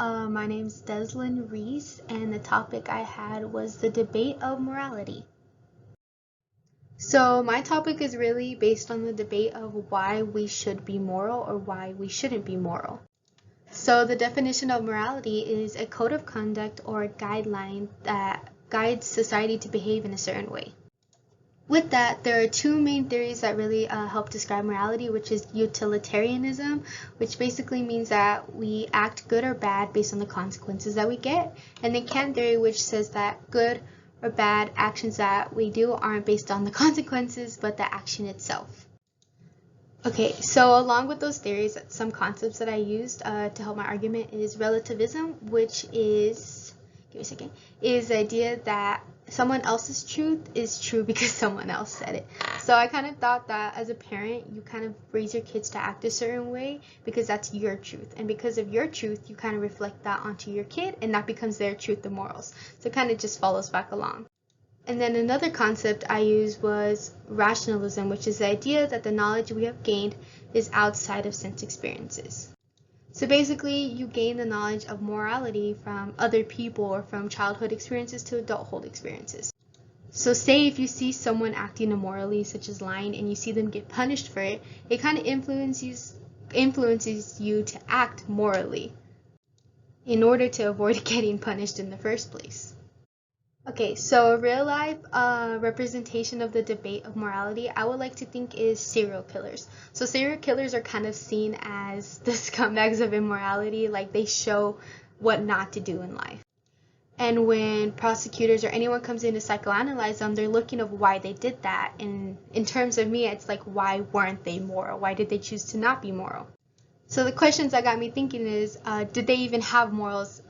My name's Deslyn Reese, and the topic I had was the debate of morality. So, my topic is really based on the debate of why we should be moral or why we shouldn't be moral. So, the definition of morality is a code of conduct or a guideline that guides society to behave in a certain way. With that, there are two main theories that really help describe morality, which is utilitarianism, which basically means that we act good or bad based on the consequences that we get, and then Kant theory, which says that good or bad actions that we do aren't based on the consequences, but the action itself. Okay, so along with those theories, some concepts that I used to help my argument is relativism, which is, give me a second, is the idea that someone else's truth is true because someone else said it. So I kind of thought that as a parent, you kind of raise your kids to act a certain way because that's your truth. And because of your truth, you kind of reflect that onto your kid, and that becomes their truth and morals. So it kind of just follows back along. And then another concept I used was rationalism, which is the idea that the knowledge we have gained is outside of sense experiences. So basically, you gain the knowledge of morality from other people or from childhood experiences to adulthood experiences. So say if you see someone acting immorally, such as lying, and you see them get punished for it, it kind of influences you to act morally in order to avoid getting punished in the first place. Okay, so a real life representation of the debate of morality I would like to think is serial killers. So serial killers are kind of seen as the scumbags of immorality, like they show what not to do in life. And when prosecutors or anyone comes in to psychoanalyze them, they're looking of why they did that. And in terms of me, it's like, why weren't they moral? Why did they choose to not be moral? So the questions that got me thinking is, did they even have morals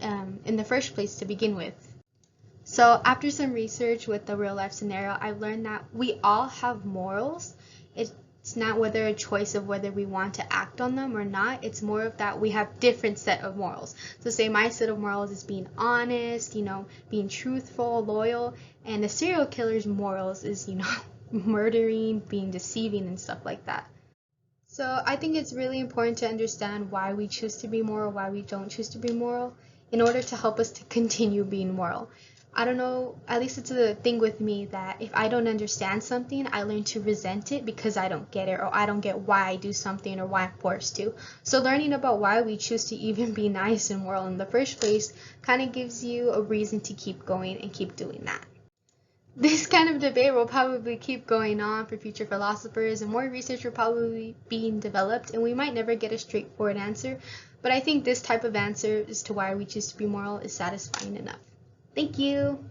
in the first place to begin with? So after some research with the real life scenario, I've learned that we all have morals. It's not whether a choice of whether we want to act on them or not. It's more of that we have different set of morals. So say my set of morals is being honest, being truthful, loyal, and a serial killer's morals is, murdering, being deceiving, and stuff like that. So I think it's really important to understand why we choose to be moral, why we don't choose to be moral, in order to help us to continue being moral. I don't know, at least it's a thing with me that if I don't understand something, I learn to resent it because I don't get it, or I don't get why I do something or why I'm forced to. So learning about why we choose to even be nice and moral in the first place kind of gives you a reason to keep going and keep doing that. This kind of debate will probably keep going on for future philosophers, and more research will probably be being developed, and we might never get a straightforward answer, but I think this type of answer as to why we choose to be moral is satisfying enough. Thank you.